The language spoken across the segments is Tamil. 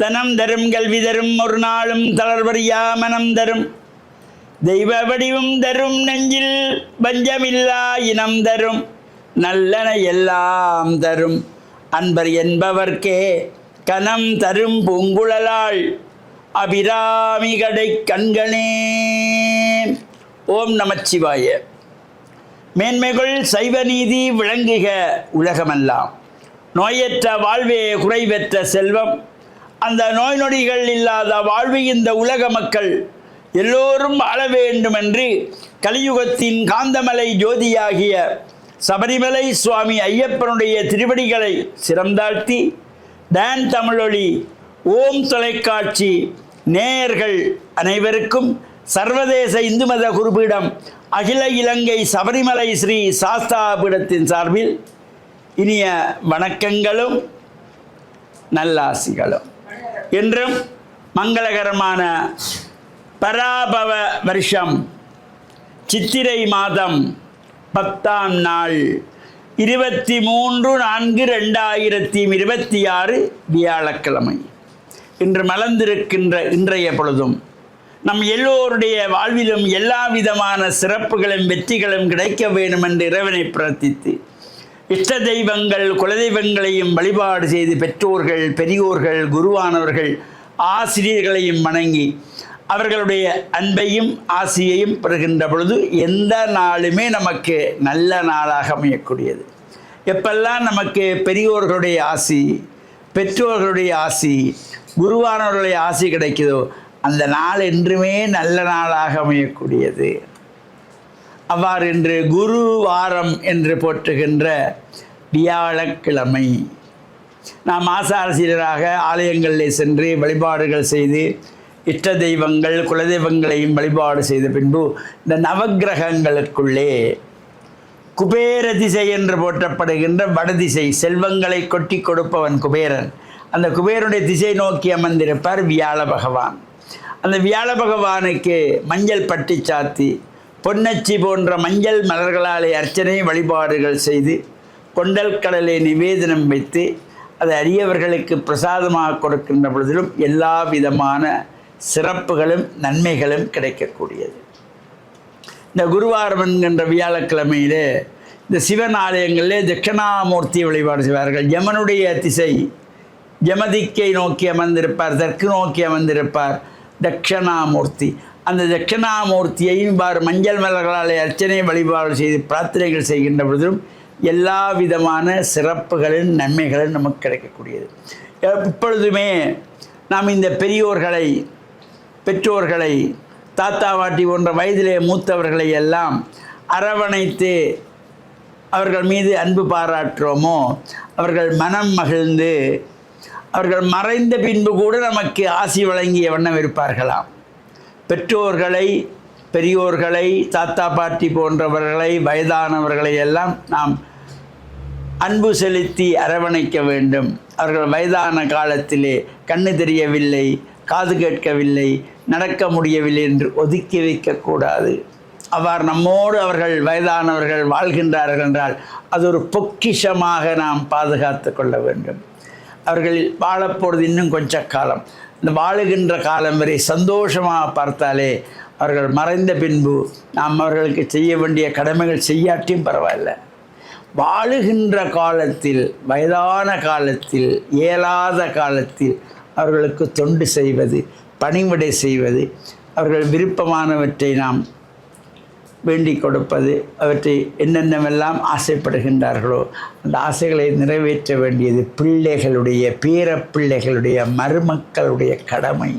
தனம் தரும் கல்வி தரும் ஒரு நாளும் தளர்வறியா மனம் தரும் தெய்வ வடிவும் தரும் நெஞ்சில் பஞ்சமில்லா இனம் தரும் நல்லன எல்லாம் தரும் அன்பர் என்பவர்க்கே கனம் தரும் பூங்குழலாள் அபிராமி கடை கண்களே. ஓம் நமச்சிவாய. மேன்மைகள் சைவ நீதி விளங்குக உலகமெல்லாம். நோயற்ற வாழ்வே குறைவற்ற செல்வம். அந்த நோய் நொடிகள் இல்லாத வாழ்வு இந்த உலக மக்கள் எல்லோரும் வாழ வேண்டும் என்று கலியுகத்தின் காந்தமலை ஜோதியாகிய சபரிமலை சுவாமி ஐயப்பனுடைய திருவடிகளை சிரம்தாழ்த்தி டான் தமிழொலி ஓம் தொலைக்காட்சி நேயர்கள் அனைவருக்கும் சர்வதேச இந்து மத குருபீடம் அகில இலங்கை சபரிமலை ஸ்ரீ சாஸ்தா பீடத்தின் சார்பில் இனிய வணக்கங்களும் நல்லாசிகளும். என்றும் மங்களகரமான பராபவ வருஷம் சித்திரை மாதம் 10ஆம் நாள் 23/4/2026 வியாழக்கிழமை. இன்று மலர்ந்திருக்கின்ற இன்றைய பொழுதும் நம் எல்லோருடைய வாழ்விலும் எல்லா விதமான சிறப்புகளும் வெற்றிகளும் கிடைக்க வேண்டும் என்று இறைவனை பிரார்த்தித்து இஷ்ட தெய்வங்கள் குலதெய்வங்களையும் வழிபாடு செய்து பெற்றோர்கள் பெரியோர்கள் குருவானவர்கள் ஆசிரியர்களையும் வணங்கி அவர்களுடைய அன்பையும் ஆசியையும் பெறுகின்ற பொழுது எந்த நாளுமே நமக்கு நல்ல நாளாக அமையக்கூடியது. எப்பெல்லாம் நமக்கு பெரியோர்களுடைய ஆசி பெற்றோர்களுடைய ஆசி குருவானவர்களுடைய ஆசி கிடைக்குதோ அந்த நாள் என்றுமே நல்ல நாளாக அமையக்கூடியது. அவ்வாறு இன்று குரு வாரம் என்று போற்றுகின்ற வியாழக்கிழமை நாம் ஆசாரசீலராக ஆலயங்களில் சென்று வழிபாடுகள் செய்து இஷ்ட தெய்வங்கள் குலதெய்வங்களையும் வழிபாடு செய்த பின்பு இந்த நவக்கிரகங்களுக்குள்ளே குபேர திசை என்று போற்றப்படுகின்ற வடதிசை செல்வங்களை கொட்டி கொடுப்பவன் குபேரன். அந்த குபேரனுடைய திசை நோக்கி அமர்ந்திருப்பார் வியாழ பகவான். அந்த வியாழ பகவானுக்கு மஞ்சள் பட்டி சாத்தி பொன்னச்சி போன்ற மஞ்சள் மலர்களாலே அர்ச்சனை வழிபாடுகள் செய்து கொண்டல் கடலை நிவேதனம் வைத்து அதை அரியவர்களுக்கு பிரசாதமாக கொடுக்கின்ற பொழுதிலும் எல்லா விதமான சிறப்புகளும் நன்மைகளும் கிடைக்கக்கூடியது. இந்த குருவாரம் என்கின்ற வியாழக்கிழமையிலே இந்த சிவன் ஆலயங்களிலே தட்சிணாமூர்த்தி வழிபாடு செய்வார்கள். யமனுடைய திசை யமதிக்கை நோக்கி அமர்ந்திருப்பார், தெற்கு நோக்கி அமர்ந்திருப்பார் தட்சிணாமூர்த்தி. அந்த தட்சிணாமூர்த்தியையும் இவ்வாறு மஞ்சள் மலர்களாலே அர்ச்சனை வழிபாடு செய்து பிரார்த்தனைகள் செய்கின்ற பொழுதும் எல்லா விதமான சிறப்புகளின் நன்மைகளும் நமக்கு கிடைக்கக்கூடியது. இப்பொழுதுமே நாம் இந்த பெரியோர்களை பெற்றோர்களை தாத்தா பாட்டி போன்ற வயதிலே மூத்தவர்களை எல்லாம் அரவணைத்து அவர்கள் மீது அன்பு பாராட்டுறோமோ அவர்கள் மனம் மகிழ்ந்து அவர்கள் மறைந்த பின்பு கூட நமக்கு ஆசி வழங்கிய வண்ணம் இருப்பார்களாம். பெற்றோர்களை பெரியோர்களை தாத்தா பாட்டி போன்றவர்களை வயதானவர்களை எல்லாம் நாம் அன்பு செலுத்தி அரவணைக்க வேண்டும். அவர்கள் வயதான காலத்திலே கண்ணு தெரியவில்லை காது கேட்கவில்லை நடக்க முடியவில்லை என்று ஒதுக்கி வைக்கக்கூடாது. அவ்வாறு நம்மோடு அவர்கள் வயதானவர்கள் வாழ்கின்றார்கள் என்றால் அது ஒரு பொக்கிஷமாக நாம் பாதுகாத்து கொள்ள வேண்டும். அவர்கள் வாழப்போவது இன்னும் கொஞ்ச காலம். இந்த வாழுகின்ற காலம் வரை சந்தோஷமாக பார்த்தாலே அவர்கள் மறைந்த பின்பு நாம் அவர்களுக்கு செய்ய வேண்டிய கடமைகள் செய்யாட்டியும் பரவாயில்ல. வாழுகின்ற காலத்தில் வயதான காலத்தில் இயலாத காலத்தில் அவர்களுக்கு தொண்டு செய்வது பணிவிடை செய்வது அவர்கள் விருப்பமானவற்றை நாம் வேண்டிக் கொடுப்பது அவற்றை என்னென்னவெல்லாம் ஆசைப்படுகின்றார்களோ அந்த ஆசைகளை நிறைவேற்ற வேண்டியது பிள்ளைகளுடைய பேர பிள்ளைகளுடைய மருமக்களுடைய கடமை.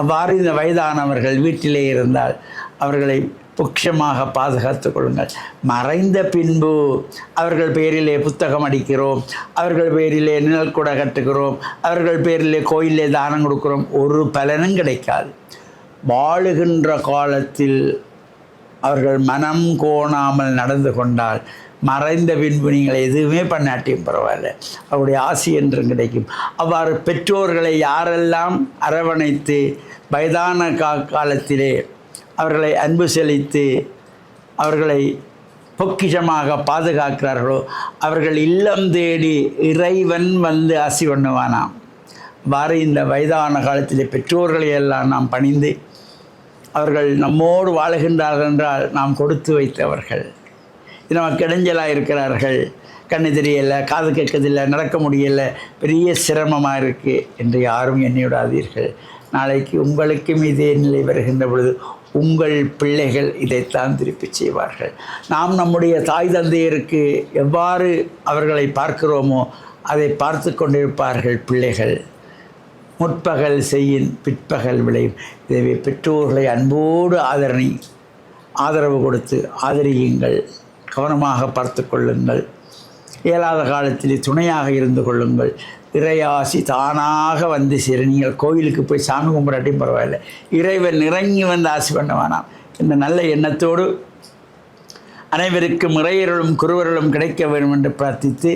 அவ்வாறு இந்த வயதானவர்கள் வீட்டிலே இருந்தால் அவர்களை பொக்கிஷமாக பாதுகாத்து கொள்ளுங்கள். மறைந்த பின்பு அவர்கள் பேரிலே புத்தகம் அடிக்கிறோம், அவர்கள் பேரிலே நிழல் கூட கட்டுகிறோம், அவர்கள் பேரிலே கோயிலே தானம் கொடுக்கிறோம், ஒரு பலனும் கிடைக்காது. வாழுகின்ற காலத்தில் அவர்கள் மனம் கோணாமல் நடந்து கொண்டால் மறைந்த பின்பு நீங்கள் எதுவுமே பண்ணாட்டியும் பரவாயில்ல, அவருடைய ஆசி என்றும் கிடைக்கும். அவ்வாறு பெற்றோர்களை யாரெல்லாம் அரவணைத்து வயதான காலத்திலே அவர்களை அன்பு செலுத்தி அவர்களை பொக்கிஷமாக பாதுகாக்கிறார்களோ அவர்கள் இல்லம் தேடி இறைவன் வந்து ஆசி பண்ணுவானாம். வார இந்த வயதான காலத்திலே பெற்றோர்களை எல்லாம் நாம் பணிந்து அவர்கள் நம்மோடு வாழுகின்றார்கள் என்றால் நாம் கொடுத்து வைத்தவர்கள். நமக்கு இடைஞ்சலாக இருக்கிறார்கள், கண்ணு தெரியலை, காது கேட்கதில்லை, நடக்க முடியலை, பெரிய சிரமமாக இருக்குது என்று யாரும் எண்ணிவிடாதீர்கள். நாளைக்கு உங்களுக்கும் இதே நிலை வருகின்ற பொழுது உங்கள் பிள்ளைகள் இதைத்தான் திருப்பி செய்வார்கள். நாம் நம்முடைய தாய் தந்தையருக்கு எவ்வாறு அவர்களை பார்க்கிறோமோ அதை பார்த்து கொண்டிருப்பார்கள் பிள்ளைகள். முற்பகல் செய்யின் பிற்பகல் விளையும். இதை பெற்றோர்களை அன்போடு ஆதரவு கொடுத்து ஆதரியுங்கள், கவனமாக பார்த்து கொள்ளுங்கள். இயலாத காலத்தில் துணையாக இருந்து கொள்ளுங்கள். இறையாசி தானாக வந்து சேர. நீங்கள் கோயிலுக்கு போய் சாமி கும்பிடாட்டியும் பரவாயில்லை, இறைவன் இறங்கி வந்து ஆசி பண்ண வேணாம். இந்த நல்ல எண்ணத்தோடு அனைவருக்கும் இறையர்களும் குருவர்களும் கிடைக்க வேண்டும் என்று பிரார்த்தித்து,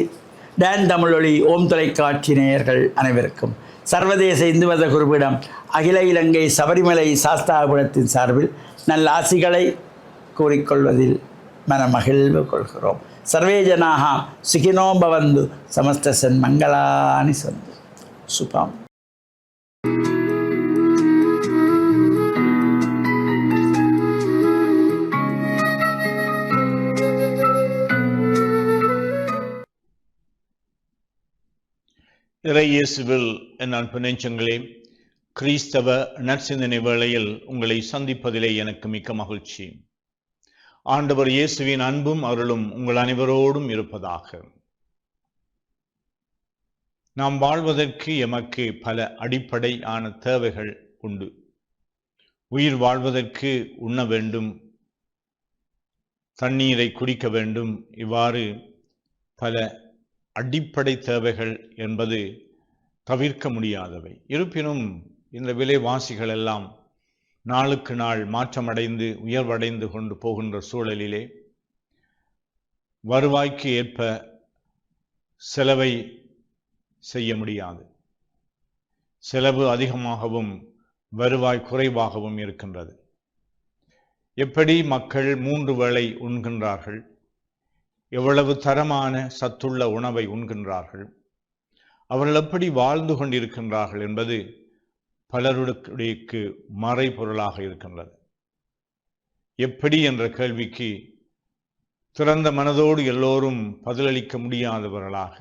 டான் தமிழொலி ஓம் தொலைக்காட்சி நேயர்கள் அனைவருக்கும் சர்வதேச இந்து மத குருபீடம் அகில இலங்கை சபரிமலை சாஸ்தாபுரத்தின் சார்பில் நல்ல ஆசிகளை கூறிக்கொள்வதில் மனமகிழ்வு கொள்கிறோம். சர்வே ஜனாக சுகினோ பவந்து சமஸ்த சன்மங்களானி சந்து. சுபம். இறையேசுவில் என் அன்பு நெஞ்சங்களே, கிறிஸ்தவ நற்சிந்தனை வேளையில் உங்களை சந்திப்பதிலே எனக்கு மிக்க மகிழ்ச்சி. ஆண்டவர் இயேசுவின் அன்பும் அருளும் உங்கள் அனைவரோடும் இருப்பதாக. நாம் வாழ்வதற்கு எமக்கு பல அடிப்படையான தேவைகள் உண்டு. உயிர் வாழ்வதற்கு உண்ண வேண்டும், தண்ணீரை குடிக்க வேண்டும். இவ்வாறு பல அடிப்படை தேவைகள் என்பது தவிர்க்க முடியாதவை. இருப்பினும் இந்த விலைவாசிகள் எல்லாம் நாளுக்கு நாள் மாற்றமடைந்து உயர்வடைந்து கொண்டு போகின்ற சூழலிலே வருவாய்க்கு ஏற்ப செலவை செய்ய முடியாது. செலவு அதிகமாகவும் வருவாய் குறைவாகவும் இருக்கின்றது. எப்படி மக்கள் 3 வேளை உண்கின்றார்கள், எவ்வளவு தரமான சத்துள்ள உணவை உண்கின்றார்கள், அவர்கள் எப்படி வாழ்ந்து கொண்டிருக்கின்றார்கள் என்பது பலருக்கு மறைபொருளாக இருக்கின்றது. எப்படி என்ற கேள்விக்கு திறந்த மனதோடு எல்லோரும் பதிலளிக்க முடியாதவர்களாக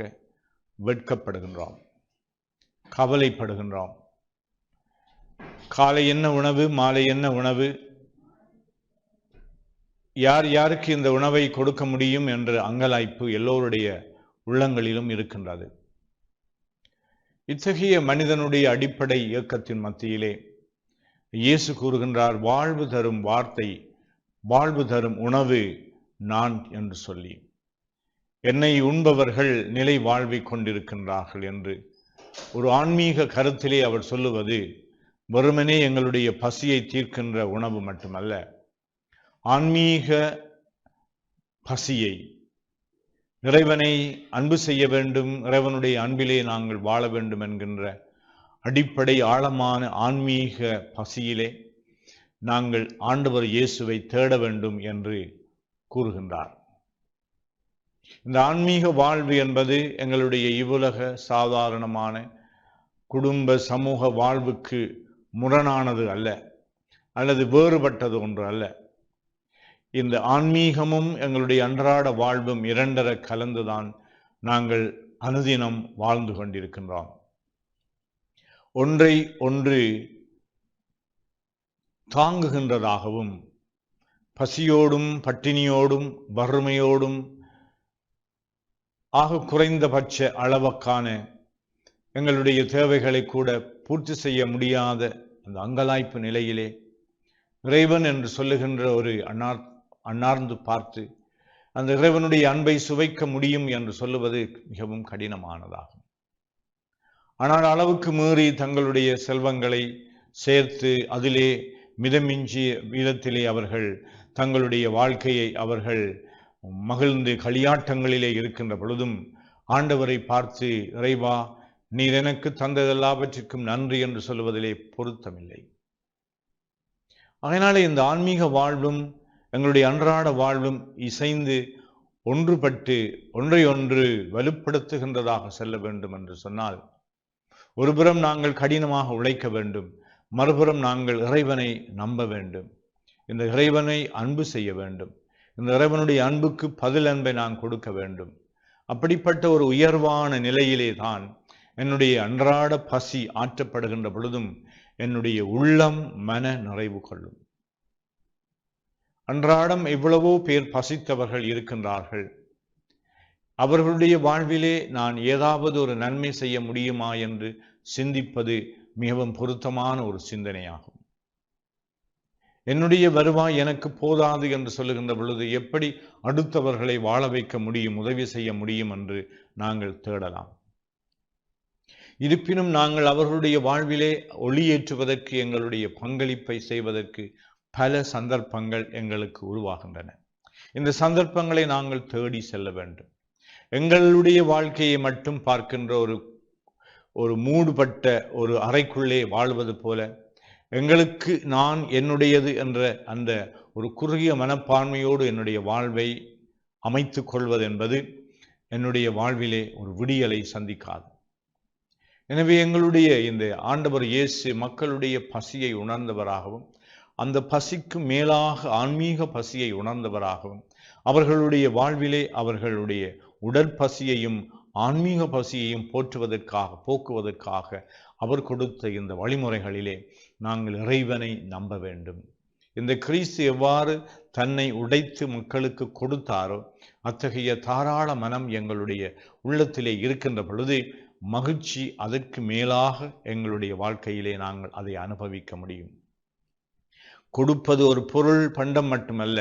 வெட்கப்படுகின்றோம், கவலைப்படுகின்றோம். காலை என்ன உணவு, மாலை என்ன உணவு, யார் யாருக்கு இந்த உணவை கொடுக்க முடியும் என்ற அங்கலாய்ப்பு எல்லோருடைய உள்ளங்களிலும் இருக்கின்றது. இத்தகைய மனிதனுடைய அடிப்படை இயக்கத்தின் மத்தியிலே இயேசு கூறுகின்றார், வாழ்வு தரும் வார்த்தை, வாழ்வு தரும் உணவு நான் என்று சொல்லி, என்னை உண்பவர்கள் நிலை வாழ்வை கொண்டிருக்கின்றார்கள் என்று ஒரு ஆன்மீக கருத்திலே அவர் சொல்லுவது வெறுமனே எங்களுடைய பசியை தீர்க்கின்ற உணவு மட்டுமல்ல, ஆன்மீக பசியை, இறைவனை அன்பு செய்ய வேண்டும், இறைவனுடைய அன்பிலே நாங்கள் வாழ வேண்டும் என்கின்ற அடிப்படை ஆழமான ஆன்மீக பசியிலே நாங்கள் ஆண்டவர் இயேசுவை தேட வேண்டும் என்று கூறுகின்றார். இந்த ஆன்மீக வாழ்வு என்பது எங்களுடைய இவ்வுலக சாதாரணமான குடும்ப சமூக வாழ்வுக்கு முரணானது அல்ல, அல்லது வேறுபட்டது ஒன்று அல்ல. இந்த ஆன்மீகமும் எங்களுடைய அன்றாட வாழ்வும் இரண்டர கலந்துதான் நாங்கள் அனுதினம் வாழ்ந்து கொண்டிருக்கின்றோம். ஒன்றை ஒன்று தாங்குகின்றதாகவும், பசியோடும் பட்டினியோடும் வறுமையோடும் ஆக குறைந்தபட்ச அளவுக்கான எங்களுடைய தேவைகளை கூட பூர்த்தி செய்ய முடியாத அந்த அங்கலாய்ப்பு நிலையிலே இறைவன் என்று சொல்லுகின்ற ஒரு அன்னார்ந்து பார்த்து அந்த இறைவனுடைய அன்பை சுவைக்க முடியும் என்று சொல்லுவது மிகவும் கடினமானதாகும். ஆனால் அளவுக்கு மீறி தங்களுடைய செல்வங்களை சேர்த்து அதிலே மிதமிஞ்சிய வீதத்திலே அவர்கள் தங்களுடைய வாழ்க்கையை அவர்கள் மகிழ்ந்து களியாட்டங்களிலே இருக்கின்ற பொழுதும் ஆண்டவரை பார்த்து, இறைவா நீர் எனக்கு தந்ததெல்லாவற்றிற்கும் நன்றி என்று சொல்லுவதிலே பொருத்தமில்லை. அதனாலே இந்த ஆன்மீக வாழ்வும் எங்களுடைய அன்றாட வாழ்வும் இசைந்து ஒன்றுபட்டு ஒன்றை ஒன்று வலுப்படுத்துகின்றதாக செல்ல வேண்டும் என்று சொன்னால் ஒருபுறம் நாங்கள் கடினமாக உழைக்க வேண்டும், மறுபுறம் நாங்கள் இறைவனை நம்ப வேண்டும், இந்த இறைவனை அன்பு செய்ய வேண்டும், இந்த இறைவனுடைய அன்புக்கு பதில் அன்பை நான் கொடுக்க வேண்டும். அப்படிப்பட்ட ஒரு உயர்வான நிலையிலே தான் என்னுடைய அன்றாட பசி ஆற்றப்படுகின்ற பொழுதும் என்னுடைய உள்ளம் மன நிறைவு கொள்ளும். அன்றாடம் எவ்வளவோ பேர் பசித்தவர்கள் இருக்கின்றார்கள். அவர்களுடைய வாழ்விலே நான் ஏதாவது ஒரு நன்மை செய்ய முடியுமா என்று சிந்திப்பது மிகவும் பொருத்தமான ஒரு சிந்தனையாகும். என்னுடைய வருவாய் எனக்கு போதாது என்று சொல்லுகின்ற பொழுது எப்படி அடுத்தவர்களை வாழ வைக்க முடியும், உதவி செய்ய முடியும் என்று நாங்கள் தேடலாம். இருப்பினும் நாங்கள் அவர்களுடைய வாழ்விலே ஒளியேற்றுவதற்கு, எங்களுடைய பங்களிப்பை செய்வதற்கு பல சந்தர்ப்பங்கள் எங்களுக்கு உருவாகின்றன. இந்த சந்தர்ப்பங்களை நாங்கள் தேடி செல்ல வேண்டும். எங்களுடைய வாழ்க்கையை மட்டும் பார்க்கின்ற ஒரு மூடுபட்ட ஒரு அறைக்குள்ளே வாழ்வது போல, எங்களுக்கு நான் என்னுடையது என்ற அந்த ஒரு குறுகிய மனப்பான்மையோடு என்னுடைய வாழ்வை அமைத்து கொள்வது என்பது என்னுடைய வாழ்விலே ஒரு விடியலை சந்திக்காது. எனவே எங்களுடைய இந்த ஆண்டவர் இயேசு மக்களுடைய பசியை உணர்ந்தவராகவும், அந்த பசிக்கு மேலாக ஆன்மீக பசியை உணர்ந்தவராகவும், அவர்களுடைய வாழ்விலே அவர்களுடைய உடற்பசியையும் ஆன்மீக பசியையும் போக்குவதற்காக அவர் கொடுத்த இந்த வழிமுறைகளிலே நாங்கள் இறைவனை நம்ப வேண்டும். இந்த கிறிஸ்து எவ்வாறு தன்னை உடைத்து மக்களுக்கு கொடுத்தாரோ அத்தகைய தாராள மனம் எங்களுடைய உள்ளத்திலே இருக்கின்ற பொழுது மகிழ்ச்சி அதற்கு மேலாக எங்களுடைய வாழ்க்கையிலே நாங்கள் அதை அனுபவிக்க முடியும். கொடுப்பது ஒரு பொருள் பண்டம் மட்டுமல்ல,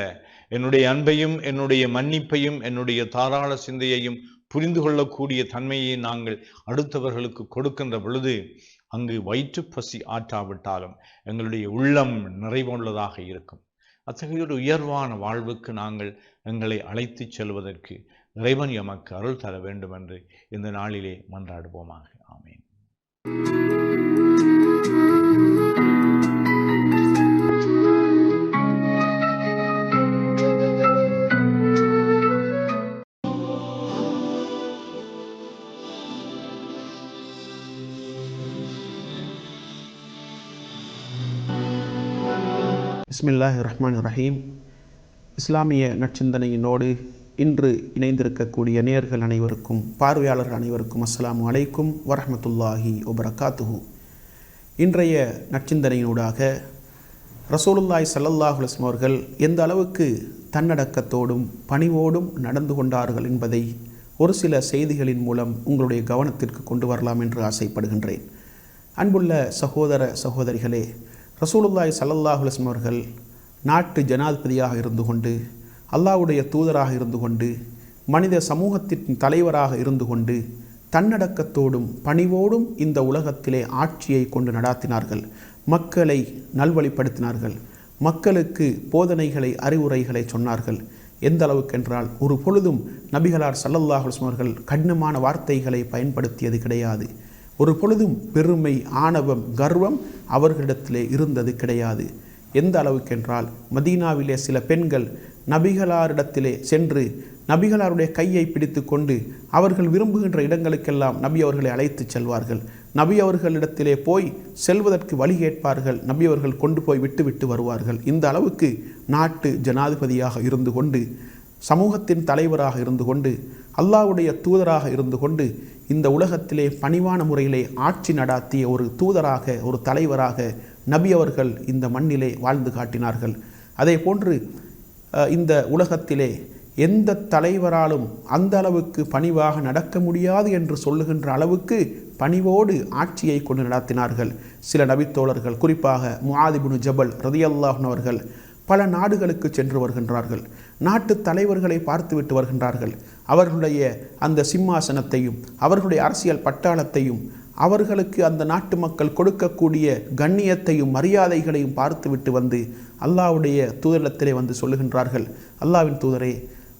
என்னுடைய அன்பையும் என்னுடைய மன்னிப்பையும் என்னுடைய தாராள சிந்தையையும் புரிந்து கொள்ளக்கூடிய தன்மையை நாங்கள் அடுத்தவர்களுக்கு கொடுக்கின்ற பொழுது அங்கு வயிற்று பசி ஆற்றாவிட்டாலும் எங்களுடைய உள்ளம் நிறைவுள்ளதாக இருக்கும். அத்தகைய ஒரு உயர்வான வாழ்வுக்கு நாங்கள் எங்களை அழைத்து செல்வதற்கு இறைவன் எமக்கு அருள் தர வேண்டும் என்று இந்த நாளிலே மன்றாடுவோமாக. ஆமீன். பிஸ்மில்லாஹிர் ரஹ்மானிர் ரஹீம். இஸ்லாமிய நற்சிந்தனையினோடு இன்று இணைந்திருக்கக்கூடிய நேயர்கள் அனைவருக்கும், பார்வையாளர்கள் அனைவருக்கும் அஸ்ஸலாமு அலைக்கும் வரஹ்மத்துல்லாஹி வபரகாத்துஹு. இன்றைய நற்சிந்தனையினூடாக ரசூலுல்லாஹி ஸல்லல்லாஹு அலைஹி வஸல்லம் அவர்கள் எந்த அளவுக்கு தன்னடக்கத்தோடும் பணிவோடும் நடந்து கொண்டார்கள் என்பதை ஒரு சில செய்திகளின் மூலம் உங்களுடைய கவனத்திற்கு கொண்டு வரலாம் என்று ஆசைப்படுகின்றேன். அன்புள்ள சகோதர சகோதரிகளே, ரசூலுல்லாஹி ஸல்லல்லாஹு அலைஹி வஸல்லம் அவர்கள் நாட்டு ஜனாதிபதியாக இருந்து கொண்டு, அல்லாஹ்வுடைய தூதராக இருந்து கொண்டு, மனித சமூகத்தின் தலைவராக இருந்து கொண்டு, தன்னடக்கத்தோடும் பணிவோடும் இந்த உலகத்திலே ஆட்சியை கொண்டு நடாத்தினார்கள். மக்களை நல்வழிப்படுத்தினார்கள். மக்களுக்கு போதனைகளை, அறிவுரைகளை சொன்னார்கள். எந்த அளவுக்கு என்றால், ஒரு பொழுதும் நபிகளார் ஸல்லல்லாஹு அலைஹி வஸல்லம் அவர்கள் கடினமான வார்த்தைகளை பயன்படுத்தியது கிடையாது. ஒரு பொழுதும் பெருமை, ஆணவம், கர்வம் அவர்களிடத்திலே இருந்தது கிடையாது. எந்த அளவுக்கு என்றால், மதீனாவிலே சில பெண்கள் நபிகளாரிடத்திலே சென்று நபிகளாருடைய கையை பிடித்து கொண்டு அவர்கள் விரும்புகின்ற இடங்களுக்கெல்லாம் நபி அவர்களை அழைத்து செல்வார்கள். நபி அவர்களிடத்திலே போய் செல்வதற்கு வழி கேட்பார்கள். நபி அவர்கள் கொண்டு போய் விட்டு வருவார்கள். இந்த அளவுக்கு நாட்டு ஜனாதிபதியாக இருந்து கொண்டு, சமூகத்தின் தலைவராக இருந்து கொண்டு, அல்லாஹ்வுடைய தூதராக இருந்து கொண்டு, இந்த உலகத்திலே பணிவான முறையிலே ஆட்சி நடாத்திய ஒரு தூதராக, ஒரு தலைவராக நபி அவர்கள் இந்த மண்ணிலே வாழ்ந்து காட்டினார்கள். அதே போன்று இந்த உலகத்திலே எந்த தலைவராலும் அந்த அளவுக்கு பணிவாக நடக்க முடியாது என்று சொல்லுகின்ற அளவுக்கு பணிவோடு ஆட்சியை கொண்டு நடத்தினார்கள். சில நபித்தோழர்கள், குறிப்பாக முஆத் இப்னு ஜபல் ரலியல்லாஹு அன்ஹு அவர்கள் பல நாடுகளுக்கு சென்று வருகின்றார்கள். நாட்டு தலைவர்களை பார்த்துவிட்டு வருகின்றார்கள். அவர்களுடைய அந்த சிம்மாசனத்தையும் அவர்களுடைய அரசியல் பட்டாளத்தையும் அவர்களுக்கு அந்த நாட்டு மக்கள் கொடுக்கக்கூடிய கண்ணியத்தையும் மரியாதைகளையும் பார்த்துவிட்டு வந்து அல்லாஹ்வுடைய தூதரிடத்திலே வந்து சொல்லுகின்றார்கள், அல்லாஹ்வின் தூதரே,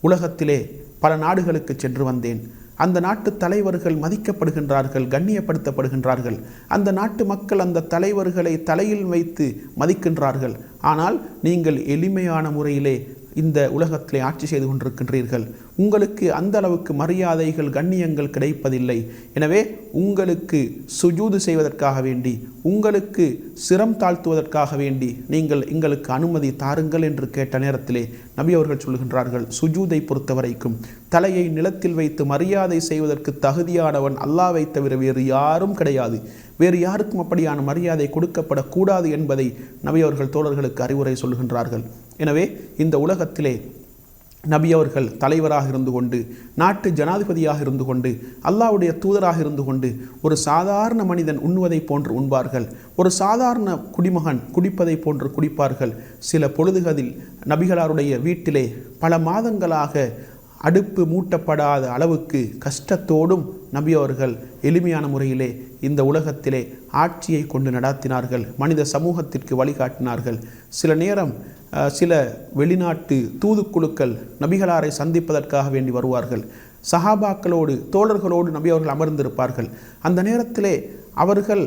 உலகத்திலே பல நாடுகளுக்கு சென்று வந்தேன். அந்த நாட்டு தலைவர்கள் மதிக்கப்படுகின்றார்கள், கண்ணியப்படுத்தப்படுகின்றார்கள். அந்த நாட்டு மக்கள் அந்த தலைவர்களை தலையில் வைத்து மதிக்கின்றார்கள். ஆனால் நீங்கள் எளிமையான முறையிலே இந்த உலகத்திலே ஆட்சி செய்து கொண்டிருக்கின்றீர்கள். உங்களுக்கு அந்த அளவுக்கு மரியாதைகள் கண்ணியங்கள் கிடைப்பதில்லை. எனவே உங்களுக்கு சுஜூது செய்வதற்காக வேண்டி, உங்களுக்கு சிரம் தாழ்த்துவதற்காக வேண்டி நீங்கள் எங்களுக்கு அனுமதி தாருங்கள் என்று கேட்ட நேரத்திலே நபி அவர்கள் சொல்கின்றார்கள், சுஜூதை பொறுத்த வரைக்கும் தலையை நிலத்தில் வைத்து மரியாதை செய்வதற்கு தகுதியானவன் அல்லாஹ்வை தவிர வேறு யாரும் கிடையாது. வேறு யாருக்கும் அப்படியான மரியாதை கொடுக்கப்படக்கூடாது என்பதை நபி அவர்கள் தோழர்களுக்கு அறிவுரை சொல்கின்றார்கள். எனவே இந்த உலகத்திலே நபி அவர்கள் தலைவராக இருந்து கொண்டு, நாட்டு ஜனாதிபதியாக இருந்து கொண்டு, அல்லாஹ்வுடைய தூதராக இருந்து கொண்டு ஒரு சாதாரண மனிதன் உண்ணுவதை போன்று உண்பார்கள். ஒரு சாதாரண குடிமகன் குடிப்பதை போன்று குடிப்பார்கள். சில பொழுதுகளில் நபிகளாருடைய வீட்டிலே பல மாதங்களாக அடுப்பு மூட்டப்படாத அளவுக்கு கஷ்டத்தோடும் நபி அவர்கள் எளிமையான முறையிலே இந்த உலகத்திலே ஆட்சியை கொண்டு நடாத்தினார்கள். மனித சமூகத்திற்கு வழிகாட்டினார்கள். சில நேரம் சில வெளிநாட்டு தூதுக்குழுக்கள் நபிகளாரை சந்திப்பதற்காக வேண்டி வருவார்கள். சஹாபாக்களோடு தோழர்களோடு நபி அவர்கள் அமர்ந்திருப்பார்கள். அந்த நேரத்திலே அவர்கள்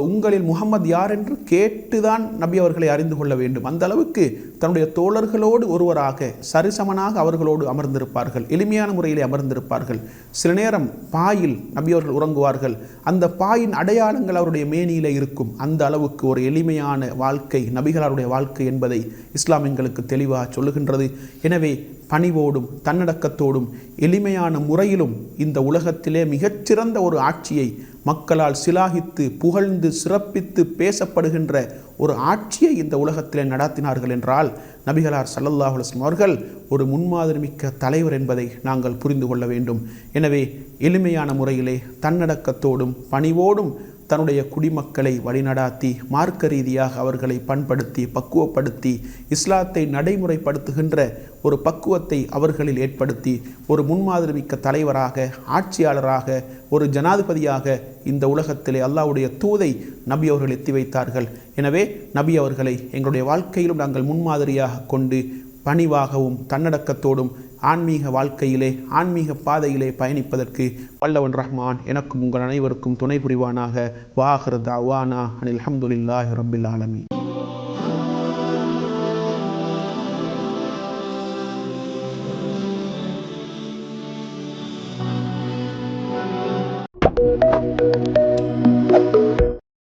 உங்களில் முகம்மது யார் என்று கேட்டுதான் நபி அவர்களை அறிந்து கொள்ள வேண்டும். அந்த அளவுக்கு தன்னுடைய தோழர்களோடு ஒருவராக சரிசமனாக அவர்களோடு அமர்ந்திருப்பார்கள். எளிமையான முறையிலே அமர்ந்திருப்பார்கள். சில நேரம் பாயில் நபி அவர்கள் உறங்குவார்கள். அந்த பாயின் அடையாளங்கள் அவருடைய மேனியிலே இருக்கும். அந்த அளவுக்கு ஒரு எளிமையான வாழ்க்கை நபிகளாருடைய வாழ்க்கை என்பதை இஸ்லாம் எங்களுக்கு தெளிவாக சொல்லுகின்றது. எனவே பணிவோடும் தன்னடக்கத்தோடும் எளிமையான முறையிலும் இந்த உலகத்திலே மிகச்சிறந்த ஒரு ஆட்சியை மக்களால் சிலாகித்து புகழ்ந்து சிறப்பித்து பேசப்படுகின்ற ஒரு ஆட்சியை இந்த உலகத்திலே நடாத்தினார்கள் என்றால் நபிகளார் ஸல்லல்லாஹு அலைஹி வஸல்லம் அவர்கள் ஒரு முன்மாதிரிமிக்க தலைவர் என்பதை நாங்கள் புரிந்து கொள்ள வேண்டும். எனவே எளிமையான முறையிலே தன்னடக்கத்தோடும் பணிவோடும் தன்னுடைய குடிமக்களை வழிநடாத்தி மார்க்க ரீதியாக அவர்களை பண்படுத்தி பக்குவப்படுத்தி இஸ்லாத்தை நடைமுறைப்படுத்துகின்ற ஒரு பக்குவத்தை அவர்களில் ஏற்படுத்தி ஒரு முன்மாதிரிமிக்க தலைவராக, ஆட்சியாளராக, ஒரு ஜனாதிபதியாக இந்த உலகத்திலே அல்லாஹ்வுடைய தூதை நபி அவர்கள் எத்தி வைத்தார்கள். எனவே நபி அவர்களை எங்களுடைய வாழ்க்கையிலும் நாங்கள் முன்மாதிரியாக கொண்டு பணிவாகவும் தன்னடக்கத்தோடும் ஆன்மீக வாழ்க்கையிலே ஆன்மீக பாதையிலே பயணிப்பதற்கு வல்லவன் ரஹ்மான் எனக்கும் உங்கள் அனைவருக்கும் துணை புரிவானாக. வாஹிரு தஅவானா அனில் ஹம்துலில்லாஹி ரப்பில் ஆலமீன்.